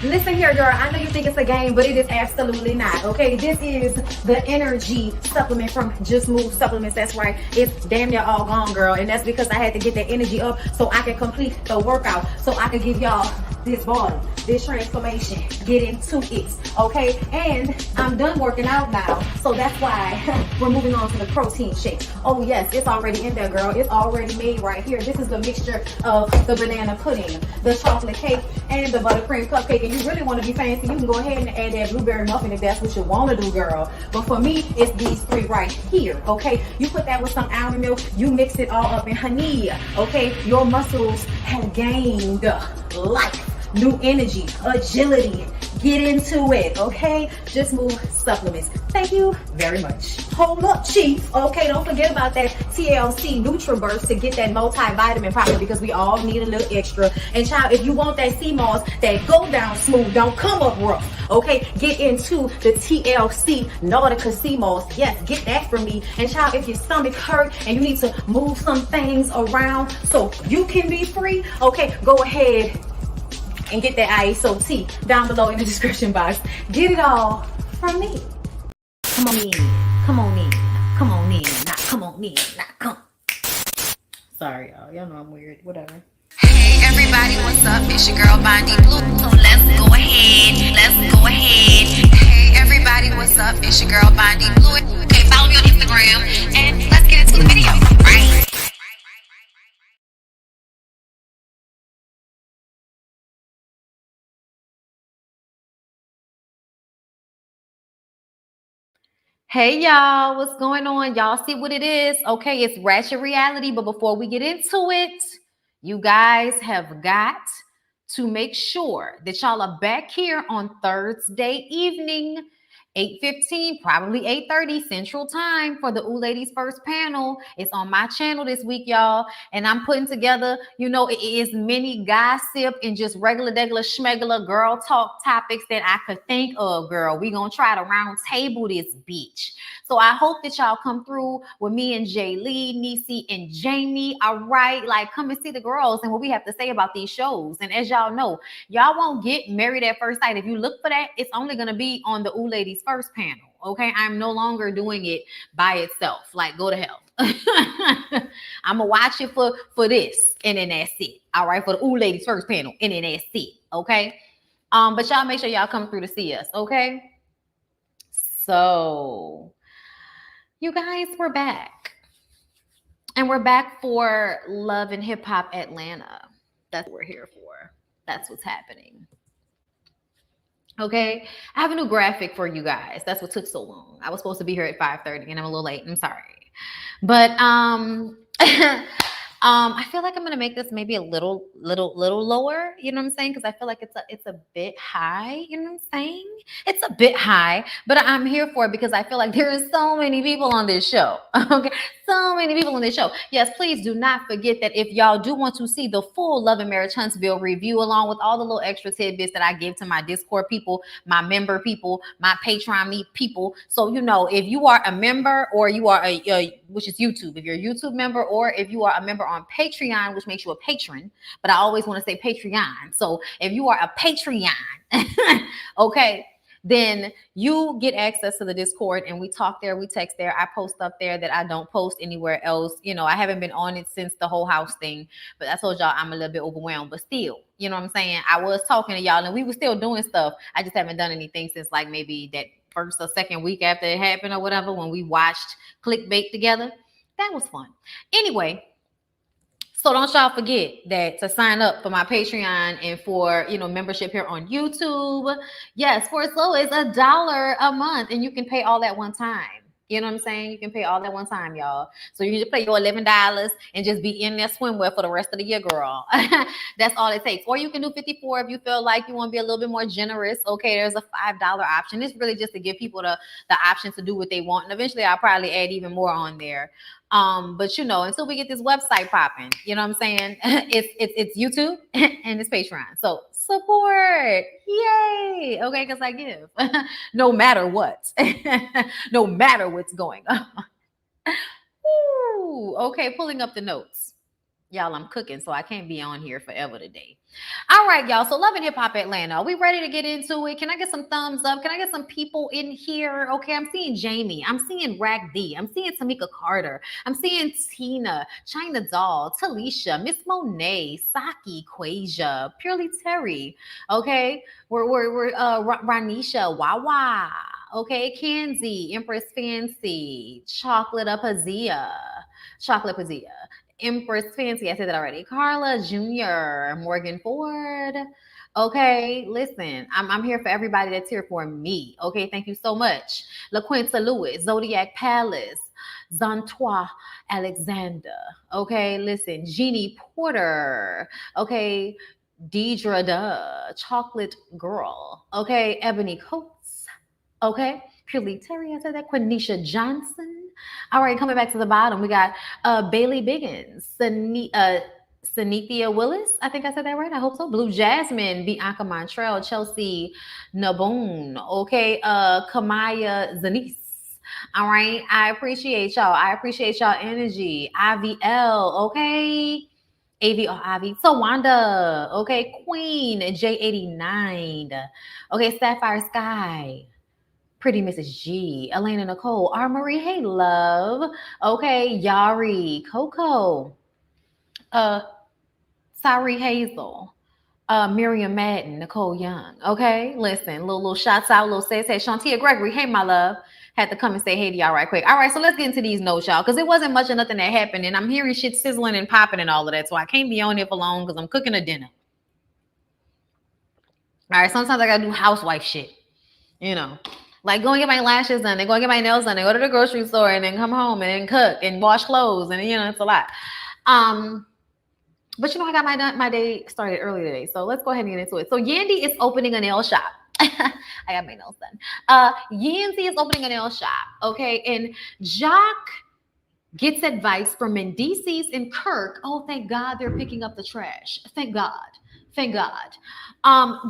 Listen here, girl. I know you think it's a game, but it is absolutely not. Okay, this is the energy supplement from Just Move Supplements. That's right. It's damn near all gone, girl, and that's because I had to get that energy up so I can complete the workout, so I can give y'all this body, this transformation, get into it, okay? And I'm done working out now, so that's why we're moving on to the protein shake. Oh yes, it's already in there, girl. It's already made right here. This is the mixture of the banana pudding, the chocolate cake, and the buttercream cupcake. And you really want to be fancy, you can go ahead and add that blueberry muffin if that's what you want to do, girl. But for me, it's these three right here, okay? You put that with some almond milk, you mix it all up in honey, okay? Your muscles have gained life, new energy, agility. Get into it, okay? Just Move Supplements. Thank you very much. Hold up, Chief. Okay, don't forget about that TLC NutriBurst to get that multivitamin powder, because we all need a little extra. And child, if you want that sea moss that go down smooth, don't come up rough, okay? Get into the TLC Nautica sea moss. Yes, get that from me. And child, if your stomach hurt and you need to move some things around so you can be free, okay, go ahead and get that ISO tea down below in the description box. Get it all from me. Come on in, come on in, come on in, not come on in, not come. Sorry, y'all know I'm weird, whatever. Hey everybody, what's up? It's your girl BondyBlue. So let's go ahead. Hey everybody, what's up? It's your girl BondyBlue. Okay, follow me on Instagram and let's get into the video, right? Hey y'all, what's going on? Y'all see what it is? Okay, it's Ratchet Reality, but before we get into it, you guys have got to make sure that y'all are back here on Thursday evening, 8:15, probably 8:30 Central Time for the Ooh Ladies First panel. It's on my channel this week, y'all, and I'm putting together, you know, it is many gossip and just regular schmegular girl talk topics that I could think of, girl. We gonna try to round table this bitch. So I hope that y'all come through with me and Jay Lee, Niecy, and Jamie. All right, like come and see the girls and what we have to say about these shows. And as y'all know, y'all won't get married at first sight. If you look for that, it's only gonna be on the Ooh Ladies First panel. Okay, I'm no longer doing it by itself. Like, go to hell. I'm gonna watch it for this, and then that's it. All right, for the Ooh Ladies First panel, and then that's it. Okay, but y'all make sure y'all come through to see us. Okay, so you guys, we're back, and we're back for Love and Hip Hop Atlanta. That's what we're here for. That's what's happening. Okay, I have a new graphic for you guys. That's what took so long. I was supposed to be here at 5:30 and I'm a little late. I'm sorry. But I feel like I'm gonna make this maybe a little lower, you know what I'm saying? Because I feel like it's a bit high, you know what I'm saying? It's a bit high, but I'm here for it because I feel like there are so many people on this show. Okay, so many people on this show. Yes, please do not forget that if y'all do want to see the full Love and Marriage Huntsville review, along with all the little extra tidbits that I give to my Discord people, my member people, my Patreon people. So, you know, if you are a member or you are which is YouTube, if you're a YouTube member, or if you are a member on Patreon, which makes you a patron, but I always want to say Patreon. So if you are a Patreon, okay, then you get access to the Discord and we talk there, we text there. I post up there that I don't post anywhere else. You know, I haven't been on it since the whole house thing, but I told y'all I'm a little bit overwhelmed, but still, you know what I'm saying? I was talking to y'all and we were still doing stuff. I just haven't done anything since like maybe that first or second week after it happened or whatever, when we watched Clickbait together. That was fun. Anyway, so don't y'all forget that to sign up for my Patreon and for, you know, membership here on YouTube. Yes, for as low as $1 a month, and you can pay all that one time. You know what I'm saying? You can pay all that one time, y'all. So you can just pay your $11 and just be in there swimwear for the rest of the year, girl. That's all it takes. Or you can do 54 if you feel like you want to be a little bit more generous. Okay, there's a $5 option. It's really just to give people the option to do what they want. And eventually I'll probably add even more on there. But you know, until we get this website popping, you know what I'm saying? It's YouTube and it's Patreon. So support, yay. Okay, because I give no matter what, no matter what's going on. Ooh, okay, pulling up the notes. Y'all, I'm cooking, so I can't be on here forever today. All right, y'all. So, Love and Hip Hop Atlanta. Are we ready to get into it? Can I get some thumbs up? Can I get some people in here? Okay, I'm seeing Jamie. I'm seeing Rack D. I'm seeing Tamika Carter. I'm seeing Tina, China Doll, Talisha, Miss Monet, Saki, Quasia, Purely Terry. Okay, we're Ranisha, Wawa. Okay, Kenzie, Empress Fancy, Chocolate Apazia, Chocolate Apazia. Empress Fancy, I said that already. Carla Jr., Morgan Ford. Okay, listen, I'm here for everybody that's here for me. Okay, thank you so much. LaQuinta Lewis, Zodiac Palace, Zantois Alexander. Okay, listen, Jeannie Porter. Okay, Deidre Duh, Chocolate Girl. Okay, Ebony Coates. Okay, Purely Terry, I said that. Quenisha Johnson. All right, coming back to the bottom, we got Bailey Biggins, Sanithia Willis. I think I said that right. I hope so. Blue Jasmine, Bianca Montreal, Chelsea Naboon. Okay, Kamaya Zanice. All right, I appreciate y'all. I appreciate y'all energy. IVL, okay. AV, Ivy. So Wanda, okay. Queen, J89. Okay, Sapphire Sky. Pretty Mrs. G, Elena Nicole, R. Marie, hey love. Okay, Yari, Coco, uh, Sari Hazel, Miriam Madden, Nicole Young. Okay, listen, little shots out, little say, Shantia Gregory, hey my love. Had to come and say hey to y'all right quick. All right, so let's get into these notes, y'all, because it wasn't much of nothing that happened, and I'm hearing shit sizzling and popping and all of that, so I can't be on here for long because I'm cooking a dinner. All right, sometimes I gotta do housewife shit, you know. Like go and get my lashes done, then go and get my nails done, and go to the grocery store, and then come home and then cook and wash clothes, and it's a lot. But I got my day started early today, so let's go ahead and get into it. So Yandy is opening a nail shop. I got my nails done. Yandy is opening a nail shop, okay, and Jock gets advice from Mendices and Kirk. Oh, thank God they're picking up the trash. Thank God. Thank God.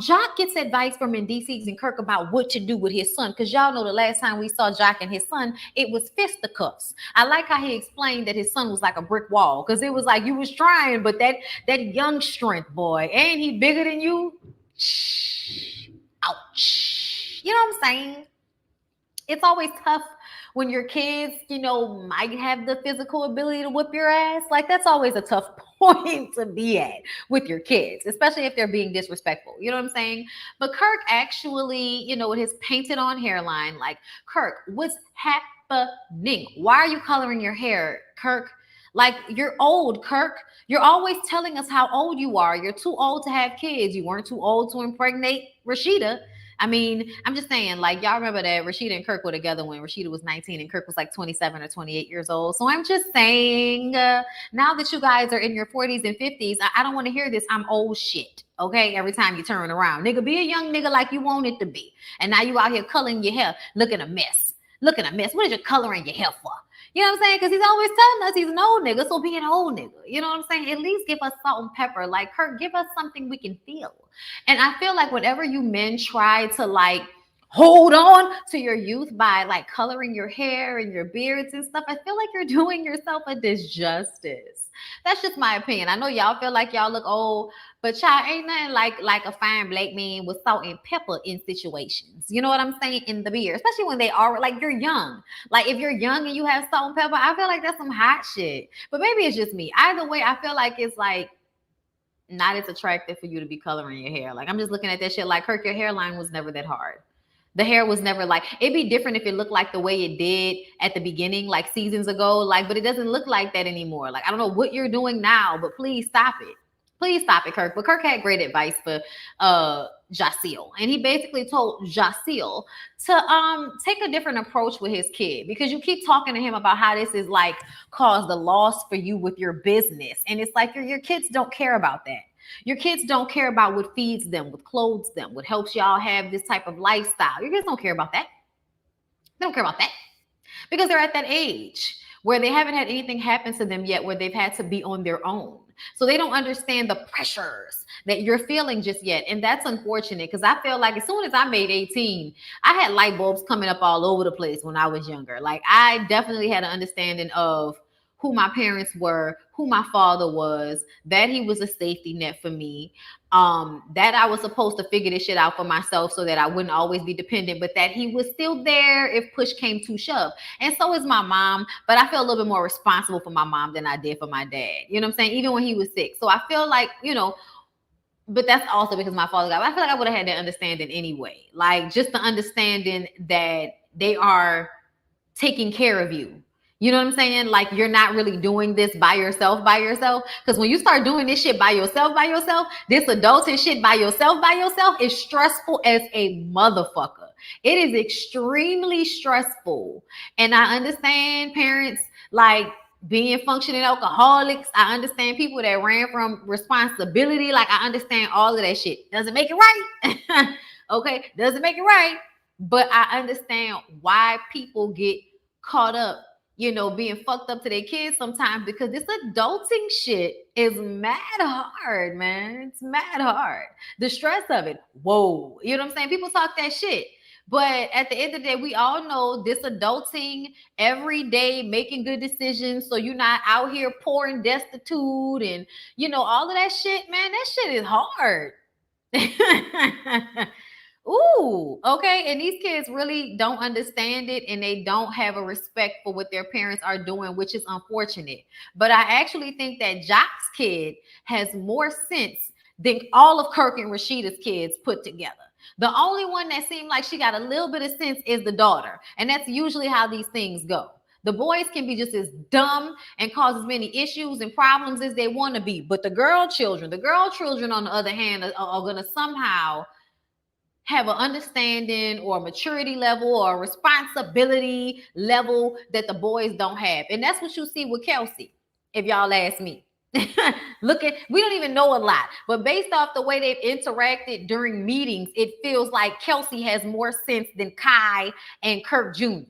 Jock gets advice from Mendices and Kirk about what to do with his son. Because y'all know the last time we saw Jock and his son, it was fisticuffs. I like how he explained that his son was like a brick wall. Because it was like you was trying, but that young strength, boy, ain't he bigger than you? Shh. Ouch. You know what I'm saying? It's always tough when your kids, might have the physical ability to whip your ass. Like that's always a tough point to be at with your kids, especially if they're being disrespectful. You know what I'm saying? But Kirk actually, with his painted on hairline, like, Kirk, what's happening? Why are you coloring your hair, Kirk? Like, you're old, Kirk. You're always telling us how old you are. You're too old to have kids. You weren't too old to impregnate Rashida. I mean, I'm just saying, like, y'all remember that Rashida and Kirk were together when Rashida was 19 and Kirk was like 27 or 28 years old. So I'm just saying, now that you guys are in your 40s and 50s, I don't want to hear this I'm old shit. Okay, every time you turn around, nigga, be a young nigga like you want it to be. And now you out here coloring your hair, looking a mess. Looking a mess. What is you coloring your hair for? You know what I'm saying? Because he's always telling us he's an old nigga, so be an old nigga. You know what I'm saying? At least give us salt and pepper. Like, Kirk, give us something we can feel. And I feel like whenever you men try to, like, hold on to your youth by, like, coloring your hair and your beards and stuff, I feel like you're doing yourself a disjustice. That's just my opinion. I know y'all feel like y'all look old, but y'all ain't nothing like a fine black man with salt and pepper in situations. You know what I'm saying? In the beard, especially when they are like you're young. Like if you're young and you have salt and pepper, I feel like that's some hot shit. But maybe it's just me. Either way, I feel like it's like not as attractive for you to be coloring your hair. Like I'm just looking at that shit like, Kirk, your hairline was never that hard. The hair was never like, it'd be different if it looked like the way it did at the beginning, like seasons ago, like, but it doesn't look like that anymore. Like, I don't know what you're doing now, but please stop it. Please stop it, Kirk. But Kirk had great advice for Jaceel. And he basically told Jaceel to take a different approach with his kid, because you keep talking to him about how this is like caused a loss for you with your business. And it's like your kids don't care about that. Your kids don't care about what feeds them, what clothes them, what helps y'all have this type of lifestyle. Your kids don't care about that. They don't care about that because they're at that age where they haven't had anything happen to them yet, where they've had to be on their own. So they don't understand the pressures that you're feeling just yet. And that's unfortunate, because I feel like as soon as I made 18, I had light bulbs coming up all over the place when I was younger. Like I definitely had an understanding of who my parents were, who my father was, that he was a safety net for me, that I was supposed to figure this shit out for myself so that I wouldn't always be dependent, but that he was still there if push came to shove. And so is my mom, but I feel a little bit more responsible for my mom than I did for my dad. You know what I'm saying? Even when he was sick. So I feel like, but that's also because my father got, I feel like I would have had that understanding anyway. Like just the understanding that they are taking care of you. You know what I'm saying? Like you're not really doing this by yourself, by yourself. Because when you start doing this shit by yourself, this adulting shit by yourself is stressful as a motherfucker. It is extremely stressful. And I understand parents like being functioning alcoholics. I understand people that ran from responsibility. Like I understand all of that shit. Doesn't make it right. Okay, doesn't make it right. But I understand why people get caught up, being fucked up to their kids sometimes, because this adulting shit is mad hard, man. It's mad hard. The stress of it. Whoa. You know what I'm saying? People talk that shit. But at the end of the day, we all know this adulting every day, making good decisions. So you're not out here poor and destitute and, all of that shit, man. That shit is hard. Ooh, okay. And these kids really don't understand it and they don't have a respect for what their parents are doing, which is unfortunate. But I actually think that Jock's kid has more sense than all of Kirk and Rashida's kids put together. The only one that seemed like she got a little bit of sense is the daughter. And that's usually how these things go. The boys can be just as dumb and cause as many issues and problems as they want to be. But the girl children, on the other hand, are going to somehow have an understanding or a maturity level or a responsibility level that the boys don't have. And that's what you see with Kelsey, if y'all ask me. We don't even know a lot, but based off the way they've interacted during meetings, it feels like Kelsey has more sense than Kai and Kirk Jr.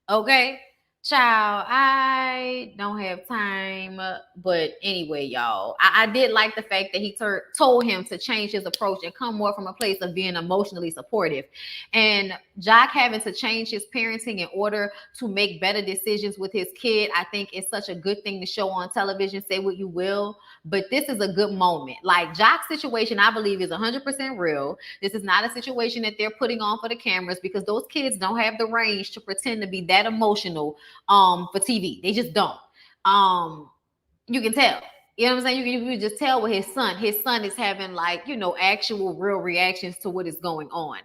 Okay? Child, I don't have time. But anyway, y'all, I did like the fact that he told him to change his approach and come more from a place of being emotionally supportive. And Jock having to change his parenting in order to make better decisions with his kid, I think is such a good thing to show on television. Say what you will, but this is a good moment. Like Jock's situation, I believe, is 100% real. This is not a situation that they're putting on for the cameras, because those kids don't have the range to pretend to be that emotional for TV. They just don't. You can tell. You know what I'm saying? You can just tell with his son. His son is having actual real reactions to what is going on.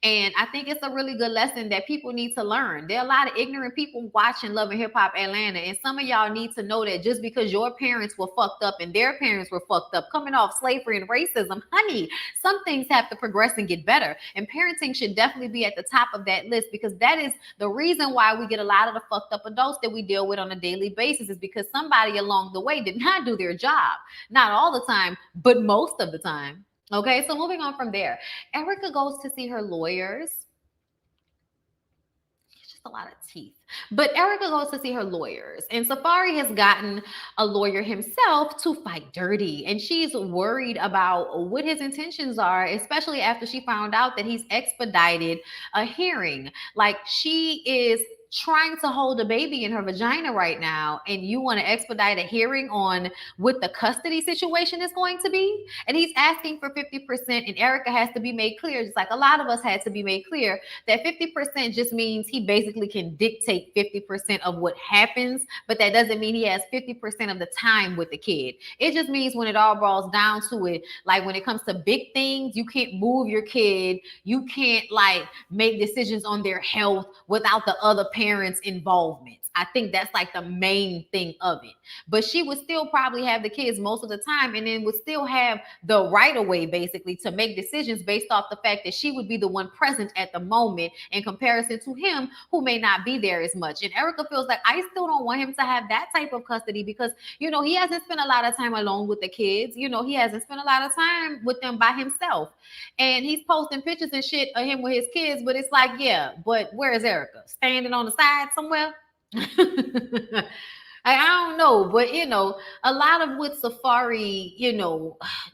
And I think it's a really good lesson that people need to learn. There are a lot of ignorant people watching Love and Hip Hop Atlanta. And some of y'all need to know that just because your parents were fucked up and their parents were fucked up, coming off slavery and racism, honey, some things have to progress and get better. And parenting should definitely be at the top of that list, because that is the reason why we get a lot of the fucked up adults that we deal with on a daily basis, is because somebody along the way did not do their job. Not all the time, but most of the time. Okay, so moving on from there, Erica goes to see her lawyers. It's just a lot of teeth. But Erica goes to see her lawyers, and Safari has gotten a lawyer himself to fight dirty. And she's worried about what his intentions are, especially after she found out that he's expedited a hearing. Like, she is trying to hold a baby in her vagina right now, and you want to expedite a hearing on what the custody situation is going to be. And he's asking for 50%, and Erica has to be made clear, just like a lot of us had to be made clear, that 50% just means he basically can dictate 50% of what happens, but that doesn't mean he has 50% of the time with the kid. It just means when it all boils down to it, like when it comes to big things, you can't move your kid, you can't make decisions on their health without the other parents' involvement. I think that's like the main thing of it. But she would still probably have the kids most of the time, and then would still have the right of way basically to make decisions based off the fact that she would be the one present at the moment in comparison to him, who may not be there as much. And Erica feels like, I still don't want him to have that type of custody, because he hasn't spent a lot of time alone with the kids. He hasn't spent a lot of time with them by himself. And he's posting pictures and shit of him with his kids, but it's like, yeah, but where is Erica? Standing on the side somewhere? I don't know, but a lot of what Safari,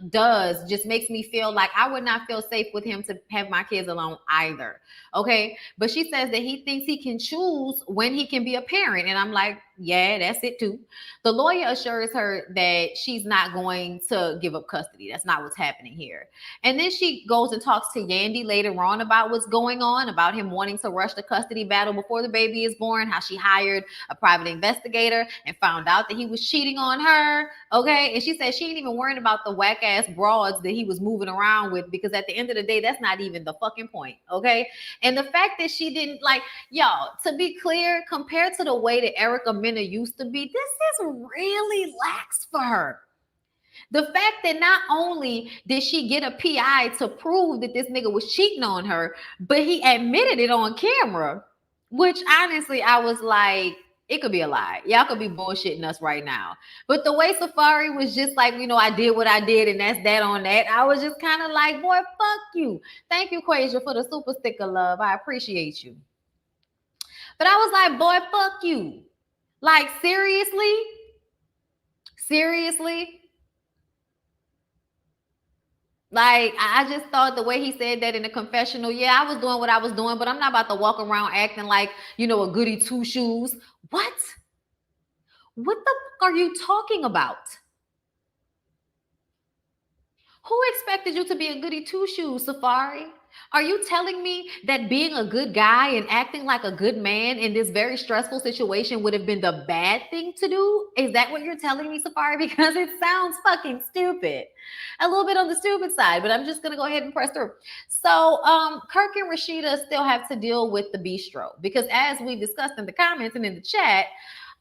does just makes me feel like I would not feel safe with him to have my kids alone either. Okay. But she says that he thinks he can choose when he can be a parent. And I'm like, Yeah, that's it too. The lawyer assures her that she's not going to give up custody. That's not what's happening here. And then she goes and talks to Yandy later on about what's going on, about him wanting to rush the custody battle before the baby is born, how she hired a private investigator and found out that he was cheating on her. Okay. And she said she ain't even worrying about the whack ass broads that he was moving around with, because at the end of the day, that's not even the fucking point. Okay. And the fact that she didn't like, y'all, to be clear, compared to the way that Erica Mena used to be, this is really lax for her. The fact that not only did she get a PI to prove that this nigga was cheating on her, but he admitted it on camera, which honestly, I was like, it could be a lie. Y'all could be bullshitting us right now. But the way Safari was just like, I did what I did and that's that on that, I was just kind of like, boy, fuck you. Thank you, Quasia, for the super sticker love. I appreciate you. But I was like, boy, fuck you. Like, seriously? Seriously? Like, I just thought the way he said that in the confessional, yeah, I was doing what I was doing, but I'm not about to walk around acting like, a goody two shoes. What? What the fuck are you talking about? Who expected you to be a goody two shoes, Safari? Are you telling me that being a good guy and acting like a good man in this very stressful situation would have been the bad thing to do? Is that what you're telling me, Safari? Because it sounds fucking stupid. A little bit on the stupid side, but I'm just gonna go ahead and press through. So Kirk and Rashida still have to deal with the bistro, because as we discussed in the comments and in the chat,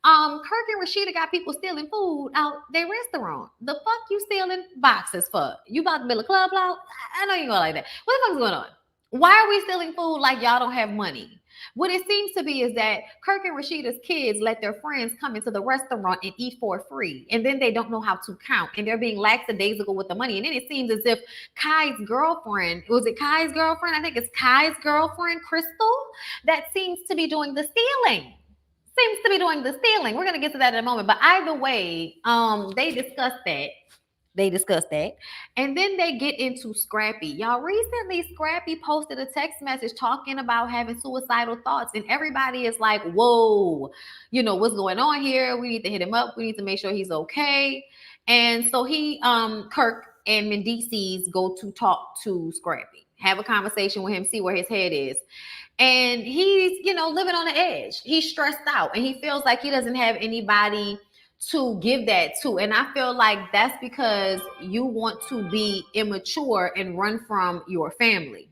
Kirk and Rashida got people stealing food out their restaurant. The fuck you stealing boxes for? You about to build a club out? I know you go like that. What the fuck's going on? Why are we stealing food like y'all don't have money? What it seems to be is that Kirk and Rashida's kids let their friends come into the restaurant and eat for free, and then they don't know how to count, and they're being lackadaisical with the money. And then it seems as if Kai's girlfriend, was it Kai's girlfriend? I think it's Kai's girlfriend, Crystal, that seems to be doing the stealing. Seems to be doing the stealing. We're gonna get to that in a moment. But either way, they discussed that. And then they get into Scrappy. Y'all, recently Scrappy posted a text message talking about having suicidal thoughts, and everybody is like, whoa, what's going on here? We need to hit him up. We need to make sure he's okay. And so Kirk and Mendices go to talk to Scrappy, have a conversation with him, see where his head is. And he's, living on the edge. He's stressed out and he feels like he doesn't have anybody to give that to. And I feel like that's because you want to be immature and run from your family.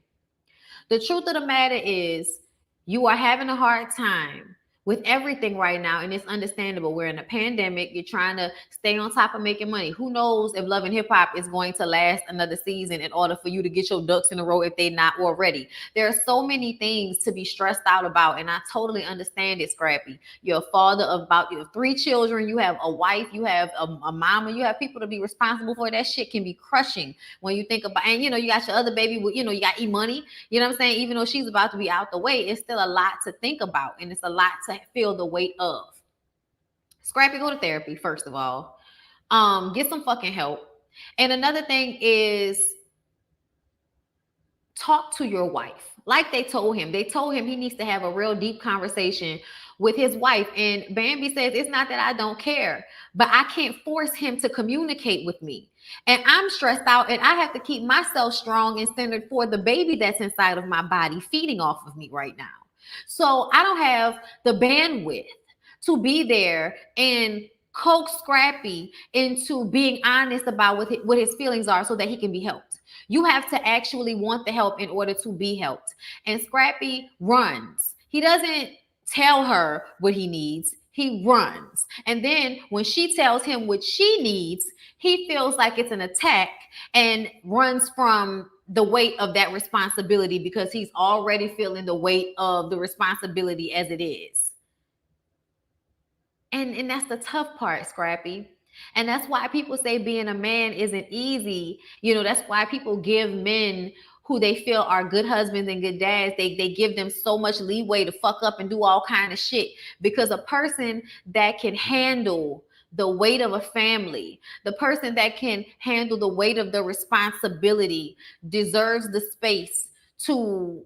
The truth of the matter is, you are having a hard time with everything right now, and it's understandable. We're in a pandemic. You're trying to stay on top of making money. Who knows if Love and Hip Hop is going to last another season in order for you to get your ducks in a row if they're not already. There are so many things to be stressed out about, and I totally understand it, Scrappy. You're a father of about 3 children. You have a wife. You have a mama. You have people to be responsible for. That shit can be crushing when you think about, and you got your other baby with, you got E-Money. You know what I'm saying? Even though she's about to be out the way, it's still a lot to think about, and it's a lot to feel the weight of. Scrappy, go to therapy, first of all. Get some fucking help. And another thing is, talk to your wife. Like they told him he needs to have a real deep conversation with his wife. And Bambi says, it's not that I don't care, but I can't force him to communicate with me. And I'm stressed out, and I have to keep myself strong and centered for the baby that's inside of my body, feeding off of me right now. So I don't have the bandwidth to be there and coax Scrappy into being honest about what his feelings are so that he can be helped. You have to actually want the help in order to be helped. And Scrappy runs. He doesn't tell her what he needs. He runs. And then when she tells him what she needs, he feels like it's an attack and runs from the weight of that responsibility, because he's already feeling the weight of the responsibility as it is. And that's the tough part, Scrappy. And that's why people say being a man isn't easy. That's why people give men who they feel are good husbands and good dads, they give them so much leeway to fuck up and do all kind of shit, because a person that can handle the weight of a family, the person that can handle the weight of the responsibility, deserves the space to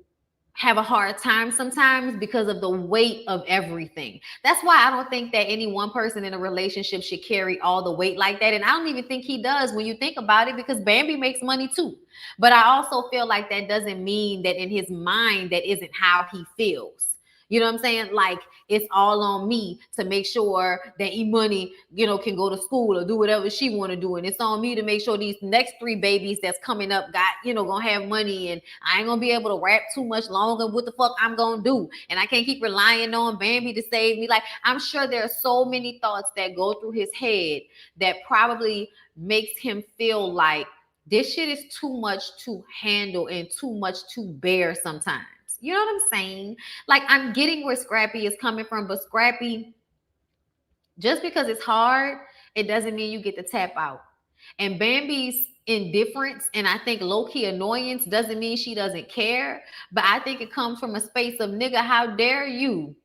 have a hard time sometimes because of the weight of everything. That's why I don't think that any one person in a relationship should carry all the weight like that. And I don't even think he does when you think about it, because Bambi makes money too. But I also feel like that doesn't mean that in his mind that isn't how he feels. You know what I'm saying? Like, it's all on me to make sure that E-Money, can go to school or do whatever she want to do. And it's on me to make sure these next three babies that's coming up got, gonna have money, and I ain't gonna be able to rap too much longer. What the fuck I'm gonna do? And I can't keep relying on Bambi to save me. Like, I'm sure there are so many thoughts that go through his head that probably makes him feel like this shit is too much to handle and too much to bear sometimes. You know what I'm saying? Like, I'm getting where Scrappy is coming from, but Scrappy, just because it's hard, it doesn't mean you get to tap out. And Bambi's indifference and I think low key annoyance doesn't mean she doesn't care, but I think it comes from a space of, nigga, how dare you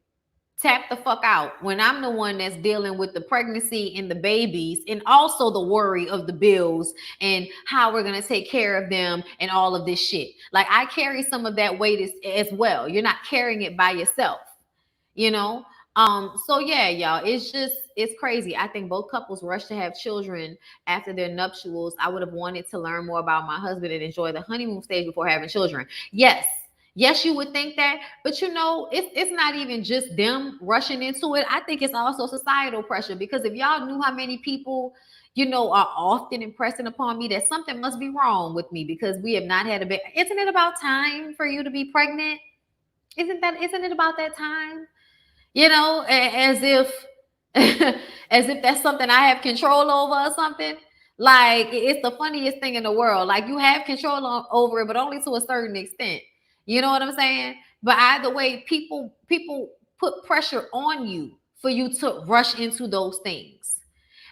tap the fuck out when I'm the one that's dealing with the pregnancy and the babies and also the worry of the bills and how we're going to take care of them and all of this shit. Like, I carry some of that weight as well. You're not carrying it by yourself, you know? So yeah, y'all, it's crazy. I think both couples rush to have children after their nuptials. I would have wanted to learn more about my husband and enjoy the honeymoon stage before having children. Yes. Yes, you would think that, but it's not even just them rushing into it. I think it's also societal pressure, because if y'all knew how many people, are often impressing upon me that something must be wrong with me because we have not had a baby. Isn't it about time for you to be pregnant? Isn't it about that time? As if as if that's something I have control over or something. Like, it's the funniest thing in the world. Like, you have control over it, but only to a certain extent. You know what I'm saying? But either way, people put pressure on you for you to rush into those things.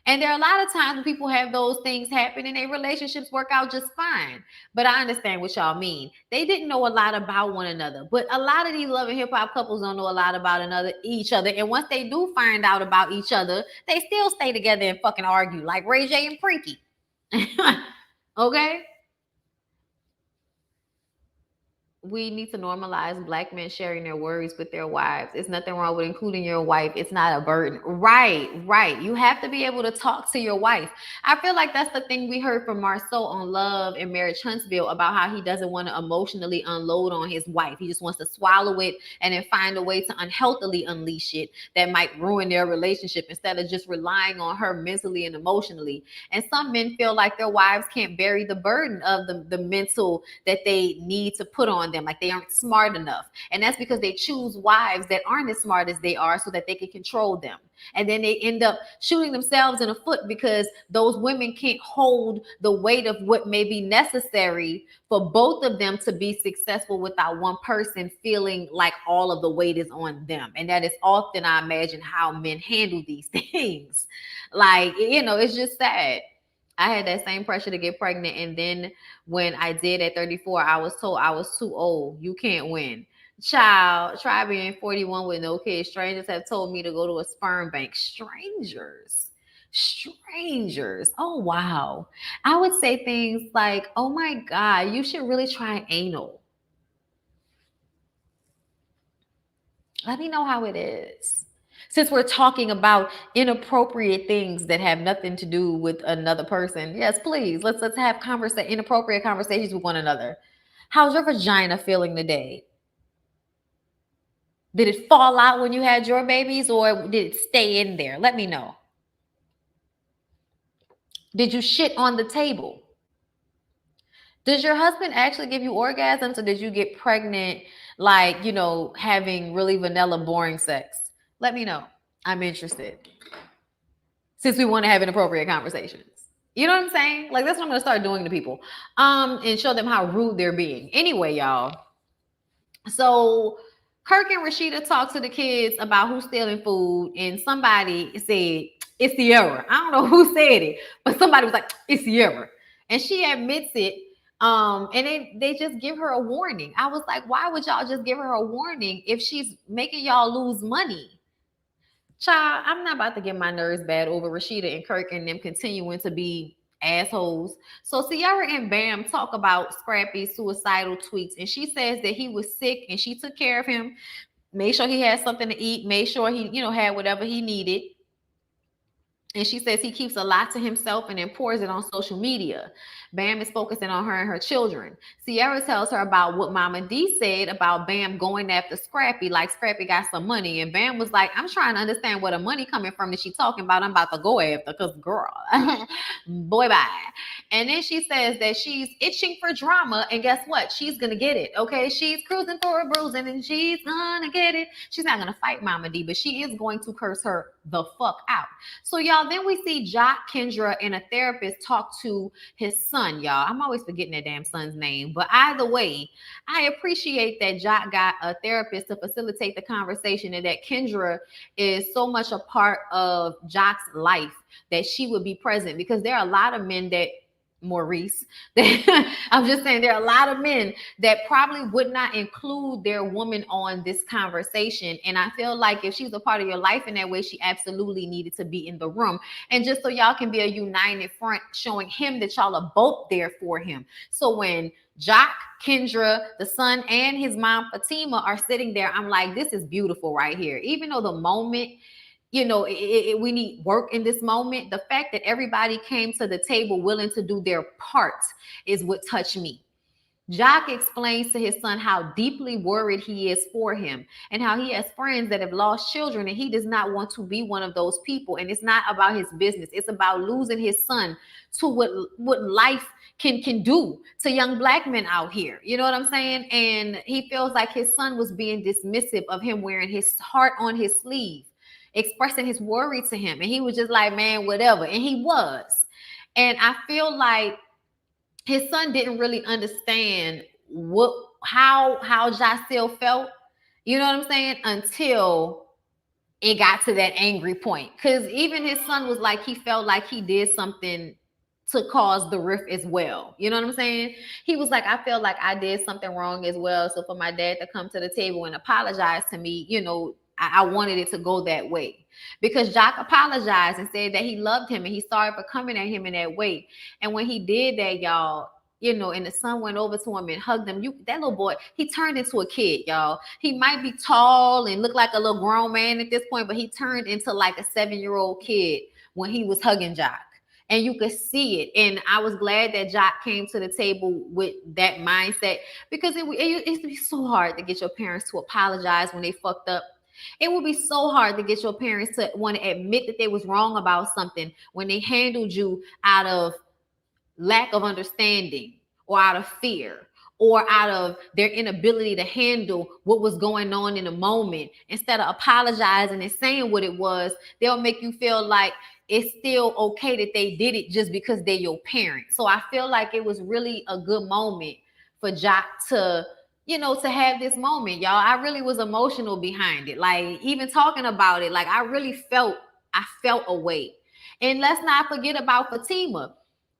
And there are a lot of times when people have those things happen and their relationships work out just fine. But I understand what y'all mean. They didn't know a lot about one another. But a lot of these love and hip hop couples don't know a lot about each other. And once they do find out about each other, they still stay together and fucking argue like Ray J and Freaky. Okay? We need to normalize Black men sharing their worries with their wives. It's nothing wrong with including your wife. It's not a burden. Right, right. You have to be able to talk to your wife. I feel like that's the thing we heard from Marceau on Love and Marriage Huntsville about how he doesn't want to emotionally unload on his wife. He just wants to swallow it and then find a way to unhealthily unleash it that might ruin their relationship instead of just relying on her mentally and emotionally. And some men feel like their wives can't bear the burden of the mental that they need to put on them, like they aren't smart enough. And that's because they choose wives that aren't as smart as they are so that they can control them. And then they end up shooting themselves in the foot because those women can't hold the weight of what may be necessary for both of them to be successful without one person feeling like all of the weight is on them. And that is often, I imagine, how men handle these things. Like, it's just sad. I had that same pressure to get pregnant. And then when I did at 34, I was told I was too old. You can't win. Child, try being 41 with no kids. Strangers have told me to go to a sperm bank. Strangers. Strangers. Oh, wow. I would say things like, oh my God, you should really try anal. Let me know how it is. Since we're talking about inappropriate things that have nothing to do with another person, yes, please, let's have inappropriate conversations with one another. How's your vagina feeling today? Did it fall out when you had your babies, or did it stay in there? Let me know. Did you shit on the table? Does your husband actually give you orgasms, or did you get pregnant like, having really vanilla, boring sex? Let me know. I'm interested. Since we want to have inappropriate conversations. You know what I'm saying? Like, that's what I'm going to start doing to people. And show them how rude they're being. Anyway, y'all. So Kirk and Rashida talked to the kids about who's stealing food, and somebody said, it's Sierra. I don't know who said it, but somebody was like, it's Sierra. And she admits it. And they just give her a warning. I was like, why would y'all just give her a warning if she's making y'all lose money? Child, I'm not about to get my nerves bad over Rashida and Kirk and them continuing to be Assholes. So Ciara and Bam talk about Scrappy's suicidal tweets, and she says that he was sick and she took care of him, made sure he had something to eat, made sure he, had whatever he needed. And she says he keeps a lot to himself and then pours it on social media. Bam is focusing on her and her children. Ciara tells her about what Mama D said about Bam going after Scrappy, like Scrappy got some money. And Bam was like, I'm trying to understand where the money coming from that she talking about. I'm about to go after, because girl, boy, bye. And then she says that she's itching for drama. And guess what? She's going to get it, okay? She's cruising for a bruising and she's going to get it. She's not going to fight Mama D, but she is going to curse her the fuck out. So y'all, then we see Jock, Kendra, and a therapist talk to his son, y'all. I'm always forgetting that damn son's name. But either way, I appreciate that Jock got a therapist to facilitate the conversation, and that Kendra is so much a part of Jock's life that she would be present, because there are a lot of men that Maurice. I'm just saying there are a lot of men that probably would not include their woman on this conversation. And I feel like if she's a part of your life in that way, she absolutely needed to be in the room. And just so y'all can be a united front, showing him that y'all are both there for him. So when Jock, Kendra, the son, and his mom, Fatima, are sitting there, I'm like, this is beautiful right here. Even though the moment, we need work in this moment, the fact that everybody came to the table willing to do their part is what touched me. Jock explains to his son how deeply worried he is for him, and how he has friends that have lost children, and he does not want to be one of those people. And it's not about his business. It's about losing his son to what life can do to young black men out here. You know what I'm saying? And he feels like his son was being dismissive of him wearing his heart on his sleeve, expressing his worry to him. And he was just like, man, whatever. And he was. And I feel like his son didn't really understand how Jacel felt, you know what I'm saying, until it got to that angry point. Because even his son was like, he felt like he did something to cause the rift as well. You know what I'm saying? He was like, I feel like I did something wrong as well. So for my dad to come to the table and apologize to me, I wanted it to go that way. Because Jock apologized and said that he loved him and he's sorry for coming at him in that way. And when he did that, y'all, and the son went over to him and hugged him, that little boy, he turned into a kid, y'all. He might be tall and look like a little grown man at this point, but he turned into like a 7-year-old kid when he was hugging Jock. And you could see it. And I was glad that Jock came to the table with that mindset, because it used to be so hard to get your parents to apologize when they fucked up. It would be so hard to get your parents to want to admit that they was wrong about something when they handled you out of lack of understanding, or out of fear, or out of their inability to handle what was going on in the moment. Instead of apologizing and saying what it was, they'll make you feel like it's still okay that they did it just because they're your parent. So I feel like it was really a good moment for Jock to have this moment, y'all. I really was emotional behind it. Like, even talking about it, like, I felt a weight. And let's not forget about Fatima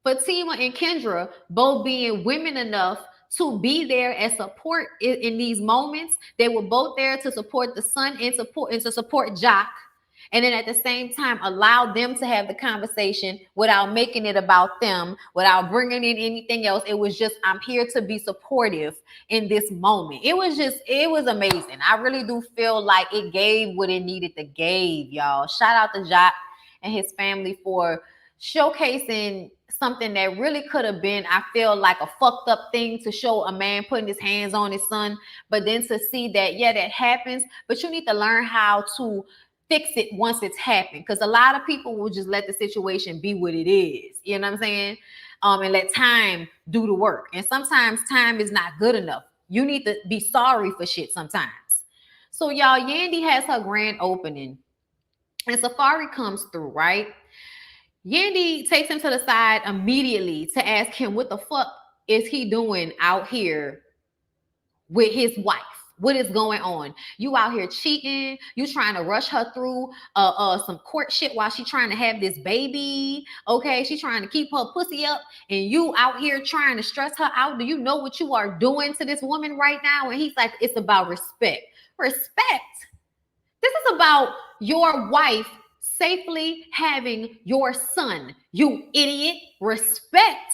and Kendra both being women enough to be there as support in these moments. They were both there to support the son and to support Jock. And then at the same time, allow them to have the conversation without making it about them, without bringing in anything else. It was just, I'm here to be supportive in this moment. It was amazing. I really do feel like it gave what it needed to give, y'all. Shout out to Jock and his family for showcasing something that really could have been, I feel like, a fucked up thing to show a man putting his hands on his son. But then to see that, yeah, that happens, but you need to learn how to fix it once it's happened. Because a lot of people will just let the situation be what it is. You know what I'm saying? And let time do the work. And sometimes time is not good enough. You need to be sorry for shit sometimes. So y'all, Yandy has her grand opening. And Safari comes through, right? Yandy takes him to the side immediately to ask him what the fuck is he doing out here with his wife. What is going on? You out here cheating. You trying to rush her through some court shit while she trying to have this baby. Okay, she trying to keep her pussy up, and you out here trying to stress her out. Do you know what you are doing to this woman right now? And he's like, it's about respect. Respect. This is about your wife safely having your son. You idiot. Respect.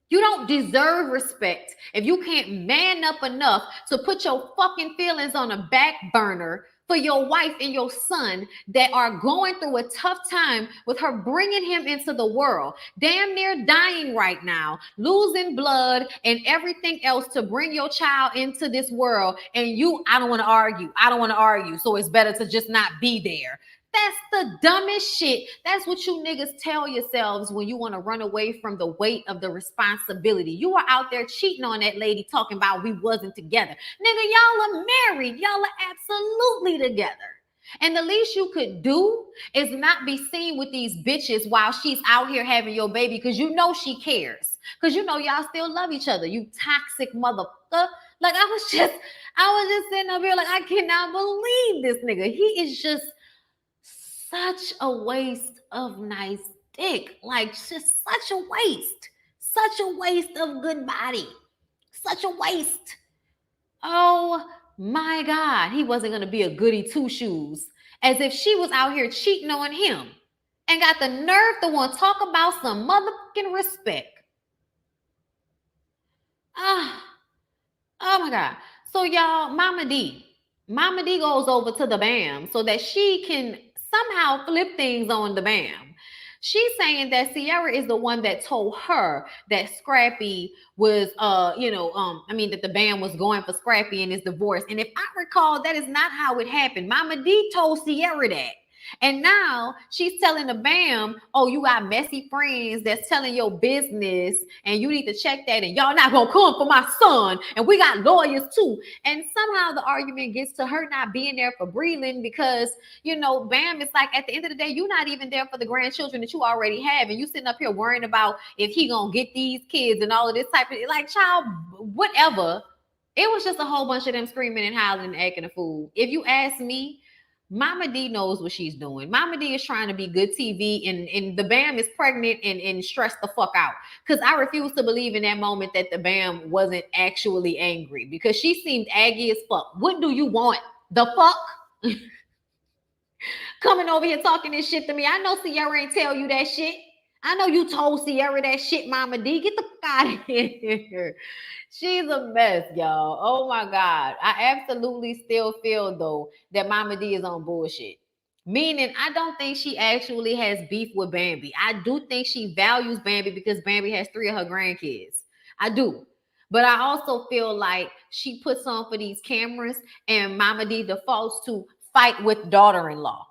You don't deserve respect if you can't man up enough to put your fucking feelings on a back burner for your wife and your son that are going through a tough time with her bringing him into the world, damn near dying right now, losing blood and everything else to bring your child into this world. And you, I don't want to argue. I don't want to argue. So it's better to just not be there. That's the dumbest shit. That's what you niggas tell yourselves when you want to run away from the weight of the responsibility. You are out there cheating on that lady talking about we wasn't together. Nigga, y'all are married. Y'all are absolutely together. And the least you could do is not be seen with these bitches while she's out here having your baby because you know she cares. Because you know y'all still love each other. You toxic motherfucker. Like I was just sitting up here like I cannot believe this nigga. He is just such a waste of nice dick. Like, just such a waste. Such a waste of good body. Such a waste. Oh my God. He wasn't going to be a goody two shoes. As if she was out here cheating on him and got the nerve to want to talk about some motherfucking respect. Ah, oh my God. So, y'all, Mama D goes over to the BAM so that she can somehow flip things on the BAM. She's saying that Sierra is the one that told her that Scrappy was, that the BAM was going for Scrappy in his divorce. And if I recall, that is not how it happened. Mama D told Sierra that. And now she's telling the BAM, oh, you got messy friends that's telling your business and you need to check that. And y'all not going to come for my son. And we got lawyers too. And somehow the argument gets to her not being there for Breland because, BAM is like, at the end of the day, you're not even there for the grandchildren that you already have. And you sitting up here worrying about if he going to get these kids and all of this type of, like, child, whatever. It was just a whole bunch of them screaming and howling and acting a fool. If you ask me, Mama D knows what she's doing. Mama D is trying to be good TV, and the BAM is pregnant and stressed the fuck out. Because I refuse to believe in that moment that the BAM wasn't actually angry because she seemed aggy as fuck. What do you want? The fuck? Coming over here talking this shit to me. I know Sierra ain't tell you that shit. I know you told Sierra that shit, Mama D. Get the fuck out of here. She's a mess, y'all. Oh my God. I absolutely still feel though that Mama D is on bullshit. Meaning, I don't think she actually has beef with Bambi. I do think she values Bambi because Bambi has 3 of her grandkids. I do. But I also feel like she puts on for these cameras and Mama D defaults to fight with daughter-in-law,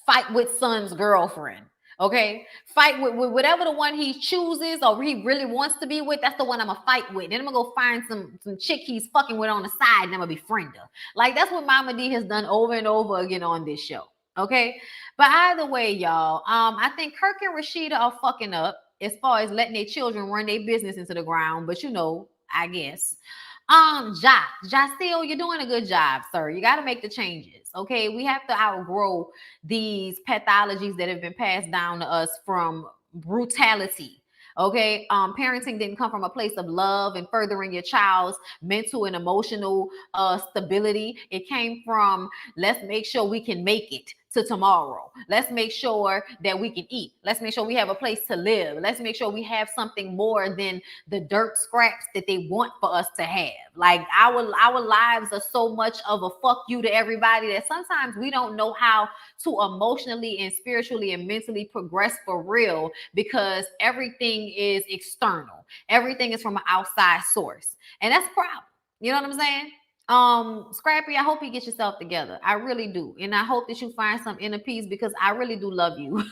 fight with son's girlfriend. Okay, fight with whatever the one he chooses or he really wants to be with. That's the one I'm gonna fight with. Then I'm gonna go find some chick he's fucking with on the side, and I'm gonna befriend her. Like that's what Mama D has done over and over again on this show. Okay, but either way, y'all, I think Kirk and Rashida are fucking up as far as letting their children run their business into the ground. But I guess. Still, you're doing a good job, sir. You got to make the changes. Okay, we have to outgrow these pathologies that have been passed down to us from brutality. Okay, parenting didn't come from a place of love and furthering your child's mental and emotional stability. It came from let's make sure we can make it to tomorrow. Let's make sure that we can eat. Let's make sure we have a place to live. Let's make sure we have something more than the dirt scraps that they want for us to have. Like our lives are so much of a fuck you to everybody that sometimes we don't know how to emotionally and spiritually and mentally progress for real because everything is external. Everything is from an outside source. And that's a problem. You know what I'm saying? Scrappy, I hope you get yourself together. I really do. And I hope that you find some inner peace because I really do love you.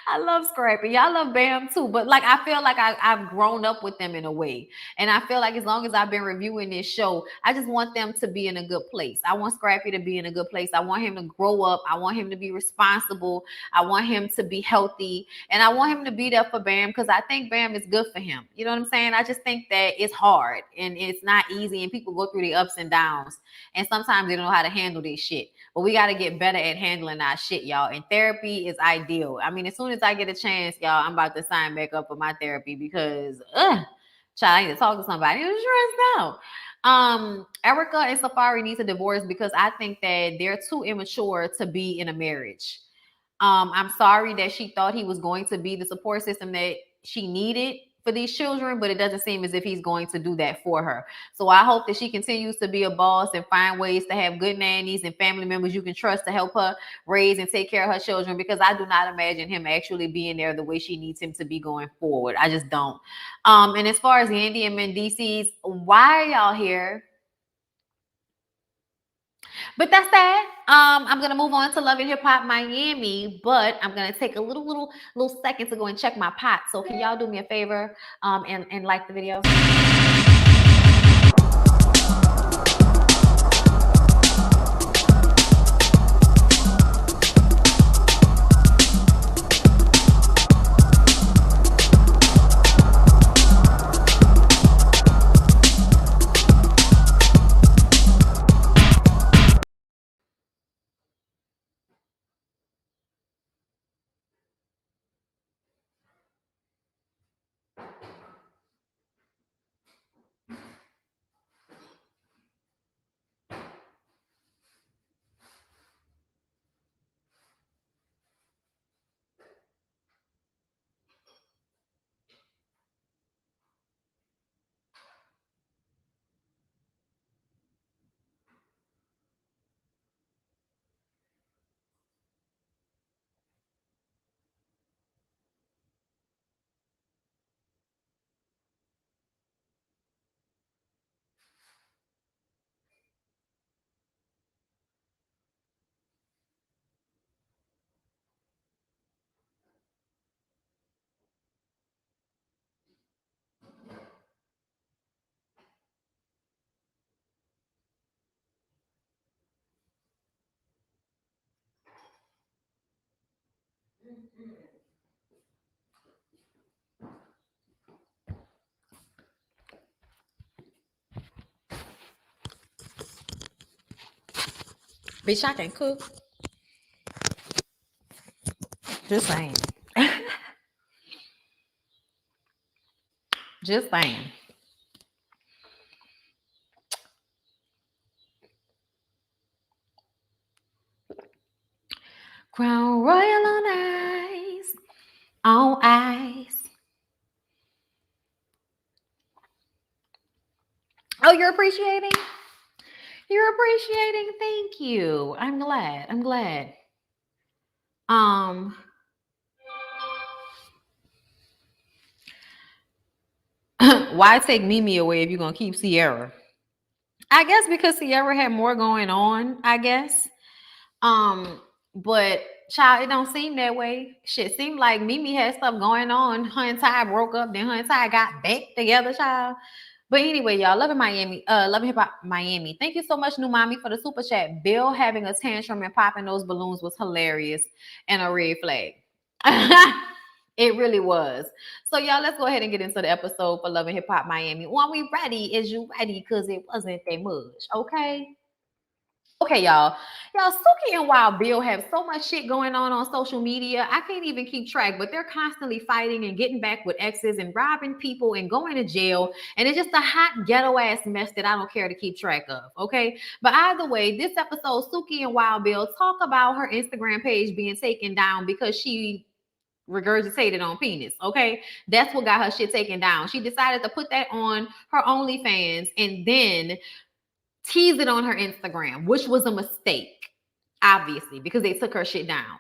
I love Scrappy. I love Bam too. But like I feel like I've grown up with them in a way. And I feel like as long as I've been reviewing this show, I just want them to be in a good place. I want Scrappy to be in a good place. I want him to grow up. I want him to be responsible. I want him to be healthy. And I want him to be there for Bam because I think Bam is good for him. You know what I'm saying? I just think that it's hard and it's not easy and people go through the ups and downs. And sometimes they don't know how to handle this shit. But we got to get better at handling our shit, y'all. And therapy is ideal. I mean, as soon as I get a chance, y'all, I'm about to sign back up for my therapy because, child, I need to talk to somebody. I'm stressed out. Erica and Safari need to divorce because I think that they're too immature to be in a marriage. I'm sorry that she thought he was going to be the support system that she needed for these children, but it doesn't seem as if he's going to do that for her. So I hope that she continues to be a boss and find ways to have good nannies and family members you can trust to help her raise and take care of her children, because I do not imagine him actually being there the way she needs him to be going forward. I just don't. And as far as Andy and Mendices, why are y'all here? But that's that. I'm gonna move on to Love and Hip Hop Miami, but I'm gonna take a little second to go and check my pot. So can y'all do me a favor and like the video? Bitch, I can cook. Just saying. Just saying. Crown Royal on ice. On ice. Oh, you're appreciating? You're appreciating. Thank you. I'm glad. I'm glad. Um, why take Mimi away if you're gonna keep Sierra? I guess because Sierra had more going on, I guess. But child, it don't seem that way. Shit seemed like Mimi had stuff going on. Her and Ty broke up, then her and Ty got back together, child. But anyway, y'all, loving Miami, loving hip hop Miami. Thank you so much, New Mommy, for the super chat. Bill having a tantrum and popping those balloons was hilarious and a red flag. It really was. So, y'all, let's go ahead and get into the episode for Loving Hip Hop Miami. When we ready, is you ready? Because it wasn't that much, okay? Okay, y'all. Y'all, Suki and Wild Bill have so much shit going on social media. I can't even keep track, but they're constantly fighting and getting back with exes and robbing people and going to jail. And it's just a hot ghetto ass mess that I don't care to keep track of. Okay. But either way, this episode, Suki and Wild Bill talk about her Instagram page being taken down because she regurgitated on penis. Okay. That's what got her shit taken down. She decided to put that on her OnlyFans and then tease it on her Instagram, which was a mistake, obviously, because they took her shit down.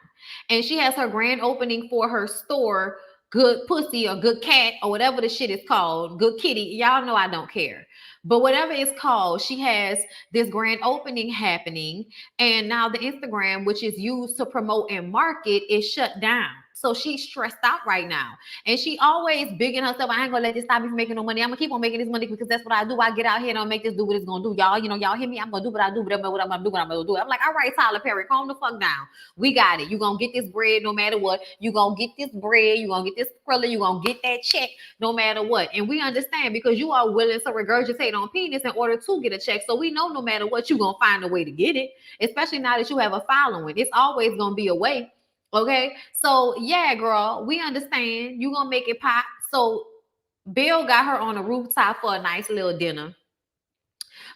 And she has her grand opening for her store, Good Pussy or Good Cat or whatever the shit is called, Good Kitty. Y'all know I don't care. But whatever it's called, she has this grand opening happening. And now the Instagram, which is used to promote and market, is shut down. So she's stressed out right now. And she always bigging herself. I ain't gonna let this stop me from making no money. I'm gonna keep on making this money because that's what I do. I get out here and I'll make this do what it's gonna do. Y'all, y'all hear me? I'm gonna do what I do, whatever what I'm gonna do, what I'm gonna do. I'm like, all right, Tyler Perry, calm the fuck down. We got it. You're gonna get this bread no matter what. You're gonna get this bread, you're gonna get this thriller, you're gonna get that check no matter what. And we understand because you are willing to regurgitate on penis in order to get a check. So we know no matter what, you're gonna find a way to get it, especially now that you have a following. It's always gonna be a way. Okay, so yeah, girl, we understand you gonna make it pop. So Bill got her on a rooftop for a nice little dinner.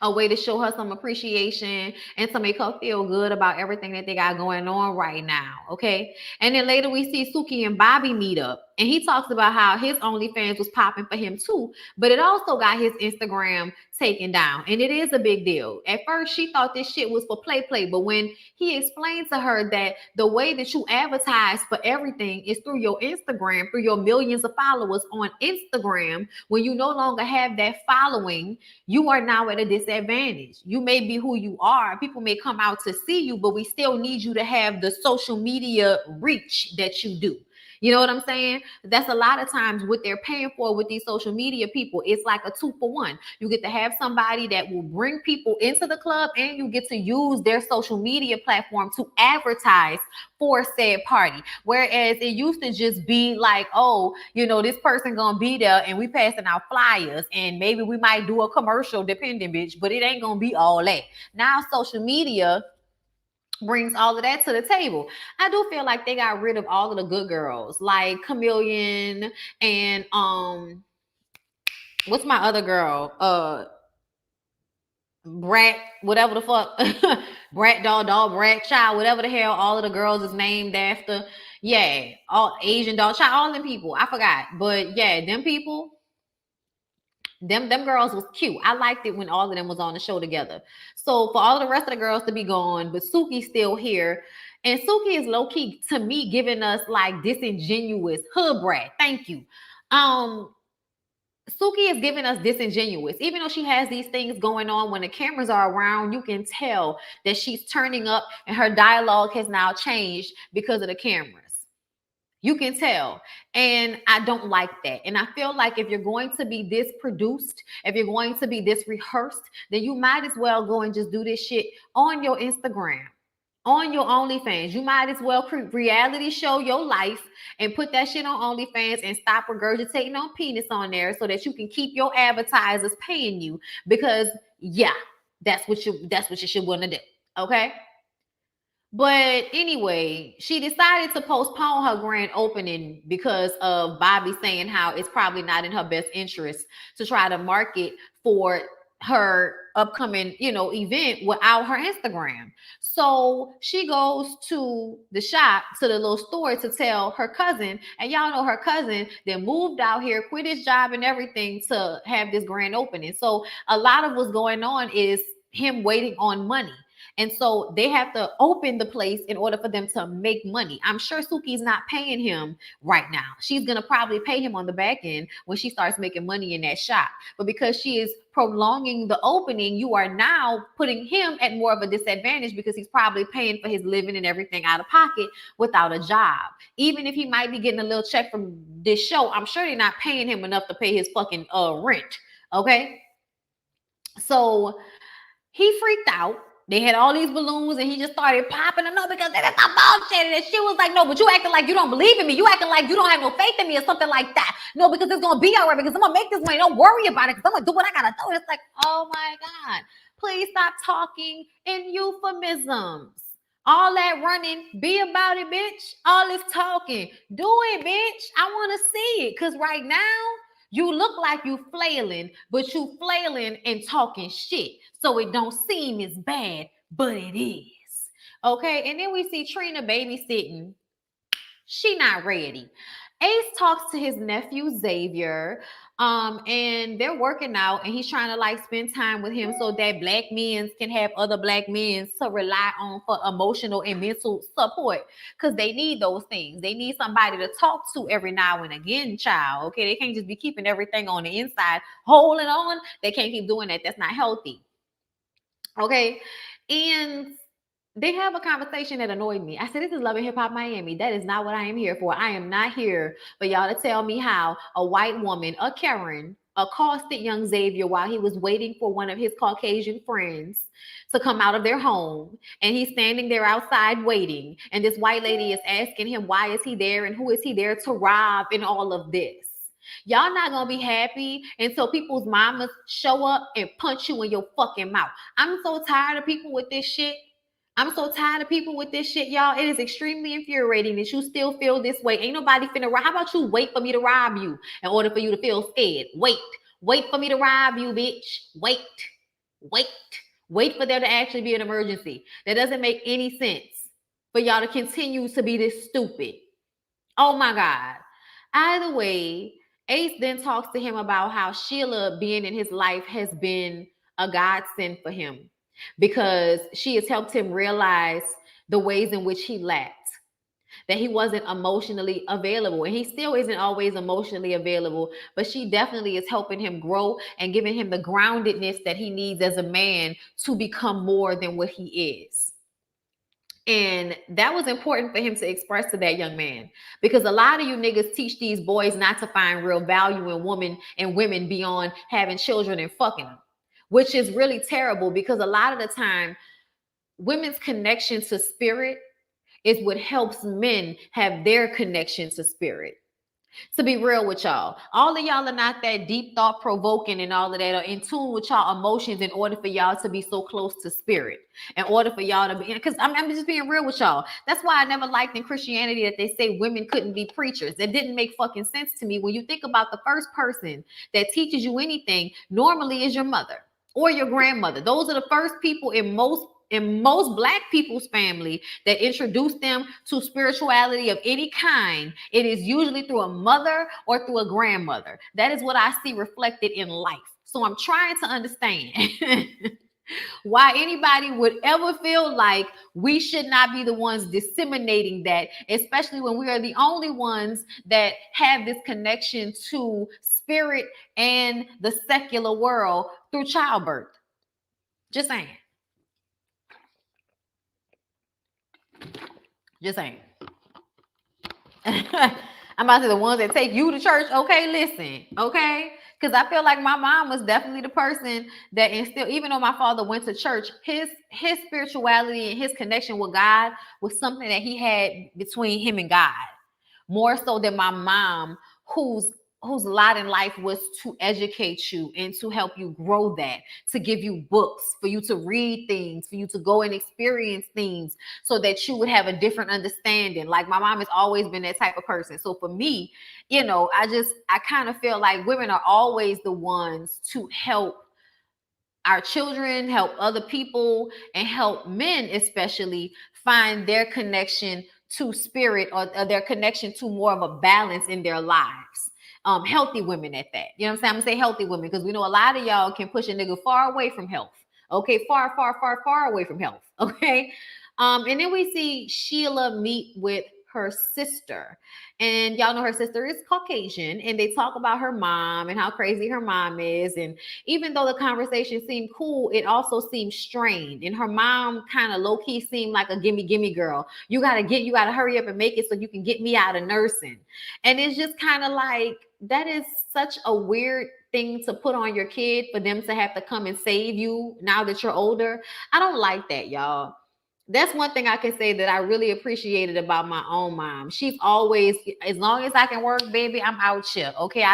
a way to show her some appreciation and to make her feel good about everything that they got going on right now. Okay. And then later we see Suki and Bobby meet up. And he talks about how his OnlyFans was popping for him too, but it also got his Instagram taken down. And it is a big deal. At first, she thought this shit was for play, but when he explained to her that the way that you advertise for everything is through your Instagram, through your millions of followers on Instagram, when you no longer have that following, you are now at a disadvantage. You may be who you are. People may come out to see you, but we still need you to have the social media reach that you do. You know what I'm saying? That's a lot of times what they're paying for with these social media people. It's like a 2-for-1. You get to have somebody that will bring people into the club, and you get to use their social media platform to advertise for said party. Whereas it used to just be like, oh, you know, this person gonna be there and we passing out flyers and maybe we might do a commercial depending, bitch, but it ain't gonna be all that. Now social media brings all of that to the table. I do feel like they got rid of all of the good girls, like Chameleon and what's my other girl? Brat, whatever the fuck. Brat doll, Brat child, whatever the hell all of the girls is named after. Yeah, all Asian doll child, all them people. I forgot. But yeah, them people, them girls was cute. I liked it when all of them was on the show together. So for all of the rest of the girls to be gone, but Suki's still here. And Suki is low-key to me giving us like disingenuous hood brat. Thank you. Suki is giving us disingenuous. Even though she has these things going on, when the cameras are around, you can tell that she's turning up and her dialogue has now changed because of the cameras. You can tell. And I don't like that. And I feel like if you're going to be this produced, if you're going to be this rehearsed, then you might as well go and just do this shit on your Instagram, on your OnlyFans. You might as well reality show your life and put that shit on OnlyFans and stop regurgitating on penis on there so that you can keep your advertisers paying you. Because yeah, that's what you should want to do. Okay. But anyway, she decided to postpone her grand opening because of Bobby saying how it's probably not in her best interest to try to market for her upcoming, event without her Instagram. So she goes to the shop, to the little store to tell her cousin, and y'all know her cousin that moved out here, quit his job and everything to have this grand opening. So a lot of what's going on is him waiting on money. And so they have to open the place in order for them to make money. I'm sure Suki's not paying him right now. She's going to probably pay him on the back end when she starts making money in that shop. But because she is prolonging the opening, you are now putting him at more of a disadvantage because he's probably paying for his living and everything out of pocket without a job. Even if he might be getting a little check from this show, I'm sure they're not paying him enough to pay his fucking rent. Okay? So he freaked out. They had all these balloons and he just started popping them up because that's not bullshit. And she was like, no, but you acting like you don't believe in me. You acting like you don't have no faith in me or something like that. No, because it's going to be all right because I'm going to make this money. Don't worry about it because I'm going to do what I got to do. And it's like, oh my God, please stop talking in euphemisms. All that running, be about it, bitch. All this talking, do it, bitch. I want to see it because right now, you look like you flailing, but you flailing and talking shit. So it don't seem as bad, but it is. Okay, and then we see Trina babysitting. She not ready. Ace talks to his nephew Xavier, and they're working out, and he's trying to like spend time with him so that black men can have other black men to rely on for emotional and mental support, because they need those things. They need somebody to talk to every now and again, child. Okay, they can't just be keeping everything on the inside, holding on. They can't keep doing that. That's not healthy. Okay, and they have a conversation that annoyed me. I said, this is Love and Hip Hop Miami. That is not what I am here for. I am not here for y'all to tell me how a white woman, a Karen, accosted young Xavier while he was waiting for one of his Caucasian friends to come out of their home. And he's standing there outside waiting. And this white lady is asking him, why is he there? And who is he there to rob in all of this? Y'all not gonna be happy until people's mamas show up and punch you in your fucking mouth. I'm so tired of people with this shit. I'm so tired of people with this shit, y'all. It is extremely infuriating that you still feel this way. Ain't nobody finna rob. How about you wait for me to rob you in order for you to feel scared? Wait for me to rob you, bitch. Wait. Wait. Wait for there to actually be an emergency. That doesn't make any sense for y'all to continue to be this stupid. Oh my God. Either way, Ace then talks to him about how Sheila being in his life has been a godsend for him because she has helped him realize the ways in which he lacked, that he wasn't emotionally available. And he still isn't always emotionally available, but she definitely is helping him grow and giving him the groundedness that he needs as a man to become more than what he is. And that was important for him to express to that young man because a lot of you niggas teach these boys not to find real value in women beyond having children and fucking them, which is really terrible because a lot of the time women's connection to spirit is what helps men have their connection to spirit. To be real with y'all, all of y'all are not that deep thought provoking and all of that, or in tune with y'all emotions in order for y'all to be so close to spirit, in order for y'all to be, because I'm just being real with y'all. That's why I never liked in Christianity that they say women couldn't be preachers. It didn't make fucking sense to me. When you think about the first person that teaches you anything, normally is your mother or your grandmother. Those are the first people in most black people's family that introduce them to spirituality of any kind. It is usually through a mother or through a grandmother. That is what I see reflected in life. So I'm trying to understand why anybody would ever feel like we should not be the ones disseminating that, especially when we are the only ones that have this connection to spirit and the secular world through childbirth. Just saying. Just saying. I'm about to say the ones that take you to church. Okay, listen. Okay. Because I feel like my mom was definitely the person that instilled, even though my father went to church, his spirituality and his connection with God was something that he had between him and God. More so than my mom, whose lot in life was to educate you and to help you grow that, to give you books, for you to read things, for you to go and experience things so that you would have a different understanding. Like my mom has always been that type of person. So for me, I kind of feel like women are always the ones to help our children, help other people, and help men especially find their connection to spirit, or their connection to more of a balance in their lives. Healthy women at that. You know what I'm saying? I'm gonna say healthy women because we know a lot of y'all can push a nigga far away from health. Okay, far, far, far, far away from health. Okay. And then we see Sheila meet with her sister. And y'all know her sister is Caucasian, and they talk about her mom and how crazy her mom is. And even though the conversation seemed cool, it also seemed strained. And her mom kind of low key seemed like a gimme girl. You gotta hurry up and make it so you can get me out of nursing. And it's just kind of like, that is such a weird thing to put on your kid for them to have to come and save you now that you're older. I don't like that, y'all. That's one thing I can say that I really appreciated about my own mom. She's always, as long as I can work, baby, I'm out here. Okay.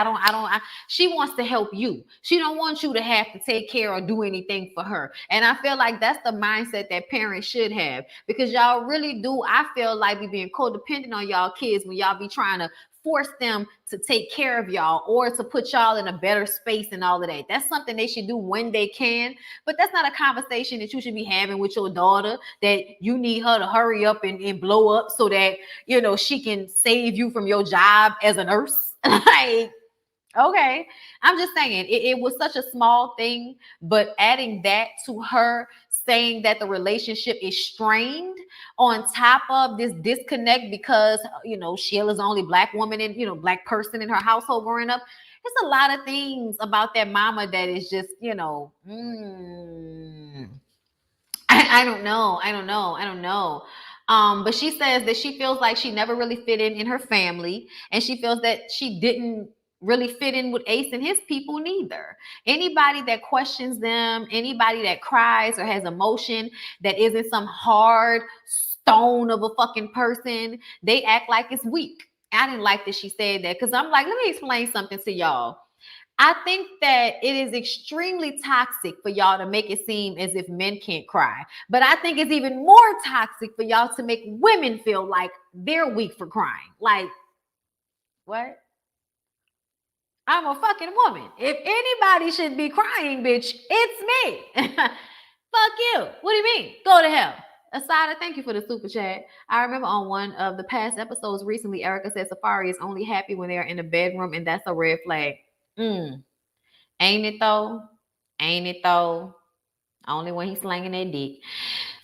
She wants to help you. She don't want you to have to take care or do anything for her. And I feel like that's the mindset that parents should have, because y'all really do. I feel like we being codependent on y'all kids when y'all be trying to force them to take care of y'all or to put y'all in a better space and all of that. That's something they should do when they can, but that's not a conversation that you should be having with your daughter, that you need her to hurry up and blow up so that, she can save you from your job as a nurse. Like, okay. I'm just saying it was such a small thing, but adding that to her saying that the relationship is strained on top of this disconnect because, Sheila's the only black woman and, black person in her household growing up. There's a lot of things about that mama that is just, I don't know. But she says that she feels like she never really fit in her family, and she feels that she didn't really fit in with Ace and his people neither. Anybody that questions them, anybody that cries or has emotion that isn't some hard stone of a fucking person, they act like it's weak. I didn't like that she said that, because I'm like, let me explain something to y'all. I think that it is extremely toxic for y'all to make it seem as if men can't cry. But I think it's even more toxic for y'all to make women feel like they're weak for crying. Like, what? I'm a fucking woman. If anybody should be crying, bitch, it's me. Fuck you. What do you mean? Go to hell. Asada, thank you for the super chat. I remember on one of the past episodes recently, Erica said Safari is only happy when they're in the bedroom, and that's a red flag. Mm. Ain't it though? Ain't it though? Only when he's slanging that dick.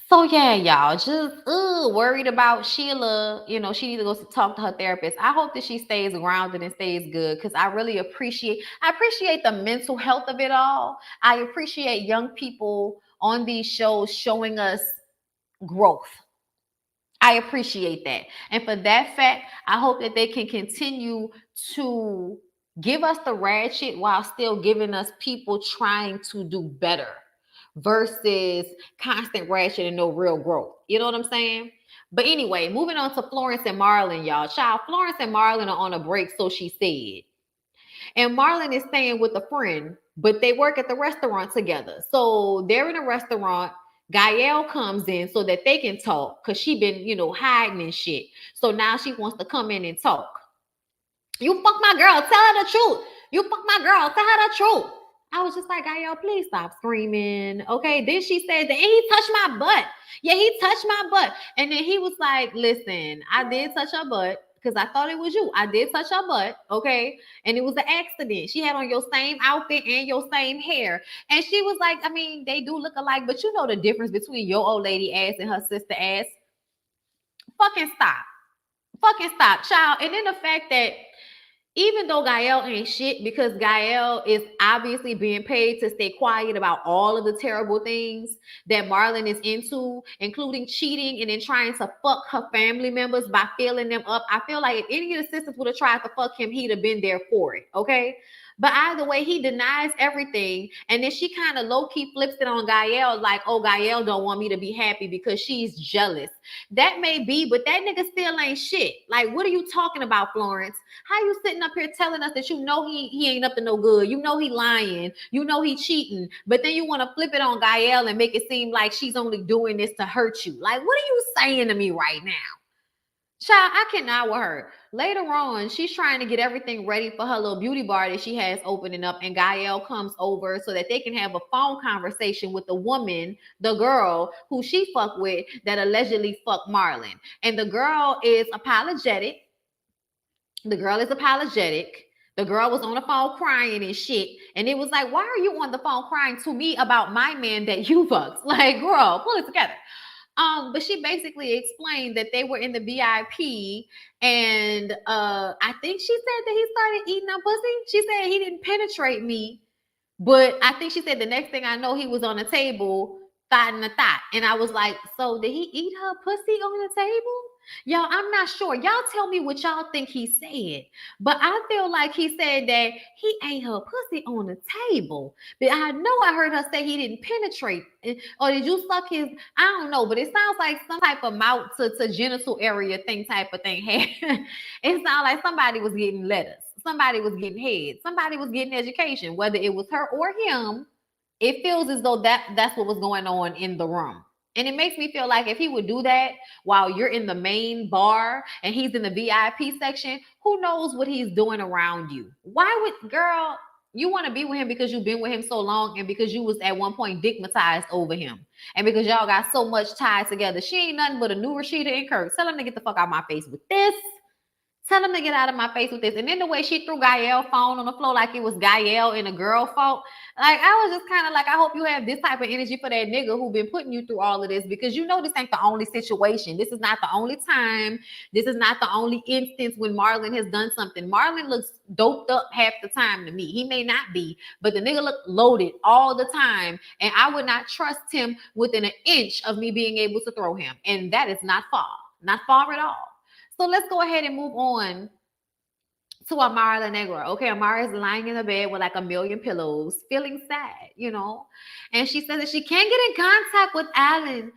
So yeah, y'all, just worried about Sheila. You know, she needs to go talk to her therapist. I hope that she stays grounded and stays good because I really appreciate the mental health of it all. I appreciate young people on these shows showing us growth. I appreciate that. And for that fact, I hope that they can continue to give us the ratchet while still giving us people trying to do better versus constant ratchet and no real growth. You know what I'm saying? But anyway, moving on to Florence and Marlon, y'all. Child, Florence and Marlon are on a break, so she said. And Marlon is staying with a friend, but they work at the restaurant together. So they're in a restaurant. Gael comes in so that they can talk because she been, hiding and shit. So now she wants to come in and talk. You fuck my girl. Tell her the truth. You fuck my girl. Tell her the truth. I was just like, Gael, please stop screaming. Okay. Then she said that he touched my butt. Yeah, he touched my butt. And then he was like, listen, I did touch her butt because I thought it was you. I did touch her butt. Okay. And it was an accident. She had on your same outfit and your same hair. And she was like, I mean, they do look alike, but you know the difference between your old lady ass and her sister ass. Fucking stop. Fucking stop, child. And then the fact that even though Gael ain't shit because Gael is obviously being paid to stay quiet about all of the terrible things that Marlon is into, including cheating and then trying to fuck her family members by filling them up. I feel like if any of the sisters would have tried to fuck him, he'd have been there for it. Okay. But either way, he denies everything. And then she kind of low-key flips it on Gael, like, oh, Gael don't want me to be happy because she's jealous. That may be, but that nigga still ain't shit. Like, what are you talking about, Florence? How you sitting up here telling us that you know he ain't up to no good? You know he lying. You know he cheating. But then you want to flip it on Gael and make it seem like she's only doing this to hurt you. Like, what are you saying to me right now? Child, I cannot with her. Later on, she's trying to get everything ready for her little beauty bar that she has opening up, and Gael comes over so that they can have a phone conversation with the woman, the girl who she fucked with that allegedly fucked Marlon. And the girl is apologetic. The girl is apologetic. The girl was on the phone crying and shit. And it was like, why are you on the phone crying to me about my man that you fucked? Like, girl, pull it together. But she basically explained that they were in the VIP, and I think she said that he started eating her pussy. She said he didn't penetrate me, but I think she said the next thing I know, he was on the table, thought in the thought. And I was like, so did he eat her pussy on the table? Y'all, I'm not sure. Y'all tell me what y'all think he said. But I feel like he said that he ate her pussy on the table. But I know I heard her say he didn't penetrate. Or did you suck his? I don't know. But it sounds like some type of mouth to genital area thing type of thing. It sounds like somebody was getting lettuce. Somebody was getting head. Somebody was getting education. Whether it was her or him, it feels as though that's what was going on in the room. And it makes me feel like if he would do that while you're in the main bar and he's in the VIP section, who knows what he's doing around you? Why would, girl, you want to be with him because you've been with him so long and because you was at one point digmatized over him and because y'all got so much tied together. She ain't nothing but a new Rashida and Kirk. Tell him to get the fuck out of my face with this. Tell him to get out of my face with this. And then the way she threw Gael's phone on the floor like it was Gael and a girl fault. Like, I was just kind of like, I hope you have this type of energy for that nigga who been putting you through all of this because you know this ain't the only situation. This is not the only time. This is not the only instance when Marlon has done something. Marlon looks doped up half the time to me. He may not be, but the nigga look loaded all the time. And I would not trust him within an inch of me being able to throw him. And that is not far. Not far at all. So let's go ahead and move on to Amara La Negra. Okay, Amara is lying in the bed with like a million pillows, feeling sad, And she says that she can't get in contact with Alan,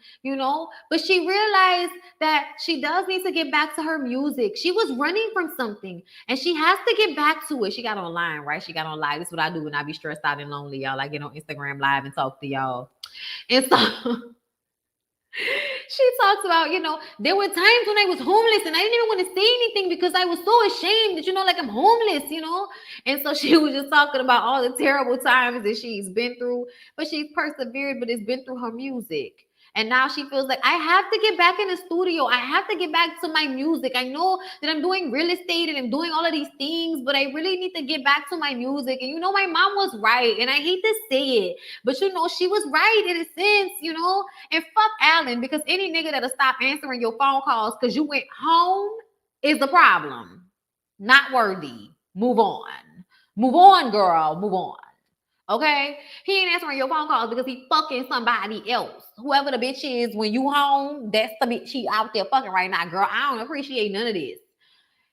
but she realized that she does need to get back to her music. She was running from something and she has to get back to it. She got online, right? She got on live. This is what I do when I be stressed out and lonely, y'all. I get on Instagram live and talk to y'all. And so She talks about, there were times when I was homeless and I didn't even want to say anything because I was so ashamed that, like I'm homeless. And so she was just talking about all the terrible times that she's been through, but she's persevered, but it's been through her music. And now she feels like I have to get back in the studio. I have to get back to my music. I know that I'm doing real estate and I'm doing all of these things, but I really need to get back to my music. And my mom was right. And I hate to say it, but she was right in a sense. And fuck Alan, because any nigga that'll stop answering your phone calls because you went home is the problem. Not worthy. Move on. Move on, girl. Move on. Okay? He ain't answering your phone calls because he fucking somebody else. Whoever the bitch is when you home, that's the bitch she out there fucking right now, girl. I don't appreciate none of this.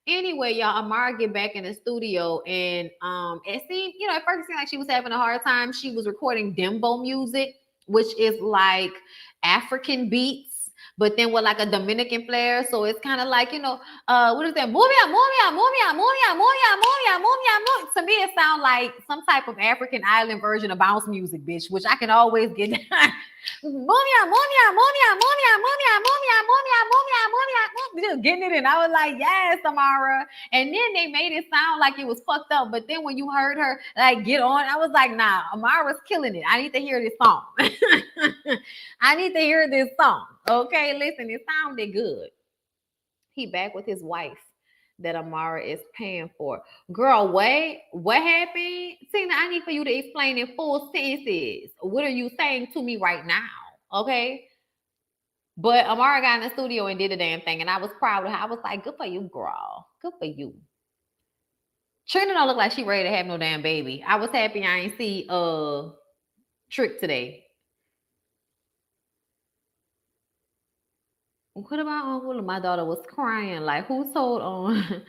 Anyway, y'all, Amara get back in the studio and it seemed, at first it seemed like she was having a hard time. She was recording dembo music, which is like African beats, but then with like a Dominican flair. So it's kind of like, what is that? Movia, movia, movia, movia, movia, movia, movia, movia. To me, it sounds like some type of African island version of bounce music, bitch, which I can always get down. Monia, monia, monia, monia, monia, monia, monia, monia, monia, just getting it in. I was like, yes, Amara. And then they made it sound like it was fucked up. But then when you heard her like get on, I was like, nah, Amara's killing it. I need to hear this song. I need to hear this song. Okay, listen, it sounded good. He back with his wife that Amara is paying for. Girl, wait, what happened? Tina, I need for you to explain in full sentences. What are you saying to me right now? Okay. But Amara got in the studio and did the damn thing, and I was proud of her. I was like, good for you, girl. Good for you. Trina don't look like she ready to have no damn baby. I was happy I ain't see Trick today. What about Uncle? My daughter was crying. Like, who told on?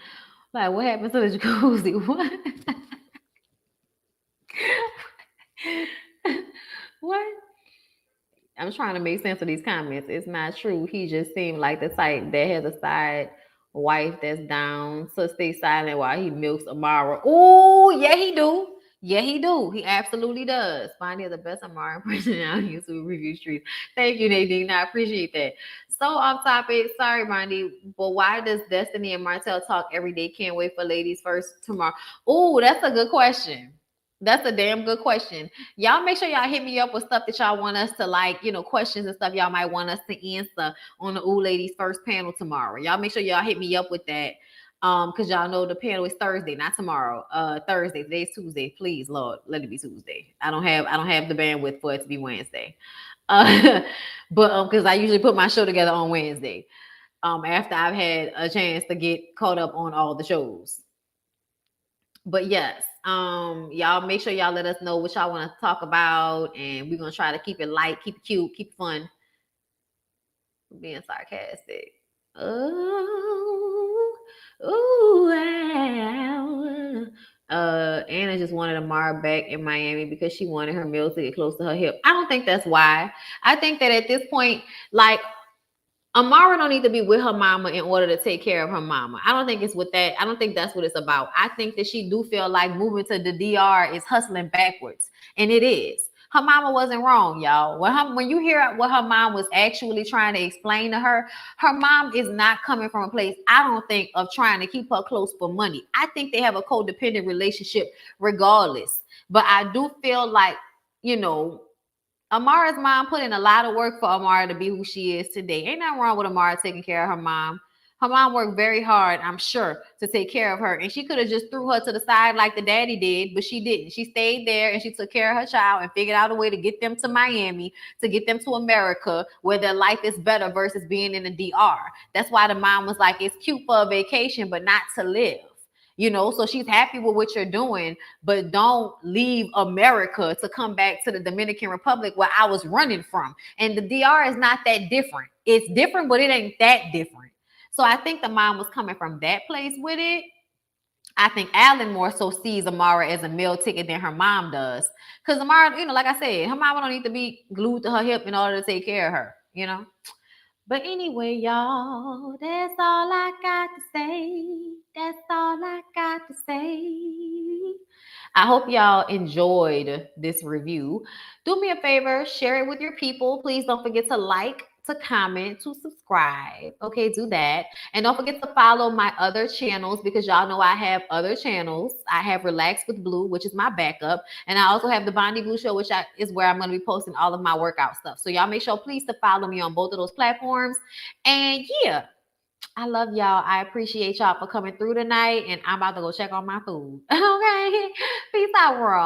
Like, what happened to the jacuzzi? What? What? I'm trying to make sense of these comments. It's not true. He just seemed like the type that has a side wife that's down to stay silent while he milks Amara. Oh, yeah, he do. Yeah, he do. He absolutely does. Bonnie is the best Amara person out here to review streets. Thank you, Nadine. I appreciate that. So off topic. Sorry, Bonnie. But why does Destiny and Martell talk every day? Can't wait for ladies first tomorrow. Oh, that's a good question. That's a damn good question. Y'all make sure y'all hit me up with stuff that y'all want us to like, questions and stuff y'all might want us to answer on the Ooh Ladies first panel tomorrow. Y'all make sure y'all hit me up with that. Because y'all know the panel is Thursday, not tomorrow. Thursday. Today's Tuesday. Please, Lord, let it be Tuesday. I don't have the bandwidth for it to be Wednesday. Uh but because I usually put my show together on Wednesday. After I've had a chance to get caught up on all the shows. But yes, y'all make sure y'all let us know what y'all want to talk about, and we're gonna try to keep it light, keep it cute, keep it fun. Being sarcastic. Oh, ooh, wow. Anna just wanted Amara back in Miami because she wanted her meals to get close to her hip. I don't think that's why. I think that at this point, like Amara don't need to be with her mama in order to take care of her mama. I don't think it's with that. I don't think that's what it's about. I think that she do feel like moving to the DR is hustling backwards, and it is. Her mama wasn't wrong, y'all. When you hear what her mom was actually trying to explain to her, her mom is not coming from a place, I don't think, of trying to keep her close for money. I think they have a codependent relationship regardless. But I do feel like, you know, Amara's mom put in a lot of work for Amara to be who she is today. Ain't nothing wrong with Amara taking care of her mom. Her mom worked very hard, I'm sure, to take care of her. And she could have just threw her to the side like the daddy did, but she didn't. She stayed there and she took care of her child and figured out a way to get them to Miami, to get them to America, where their life is better versus being in the DR. That's why the mom was like, it's cute for a vacation, but not to live. So she's happy with what you're doing, but don't leave America to come back to the Dominican Republic where I was running from. And the DR is not that different. It's different, but it ain't that different. So I think the mom was coming from that place with it. I think Alan more so sees Amara as a meal ticket than her mom does. Because Amara, like I said, her mama don't need to be glued to her hip in order to take care of her. But anyway, y'all, that's all I got to say. That's all I got to say. I hope y'all enjoyed this review. Do me a favor, share it with your people. Please don't forget to like, to comment, to subscribe. Okay, do that. And don't forget to follow my other channels because y'all know I have other channels. I have Relax with Blue, which is my backup. And I also have the BondyBlue Show, which is where I'm going to be posting all of my workout stuff. So y'all make sure please to follow me on both of those platforms. And yeah, I love y'all. I appreciate y'all for coming through tonight. And I'm about to go check on my food. Okay. Peace out, world.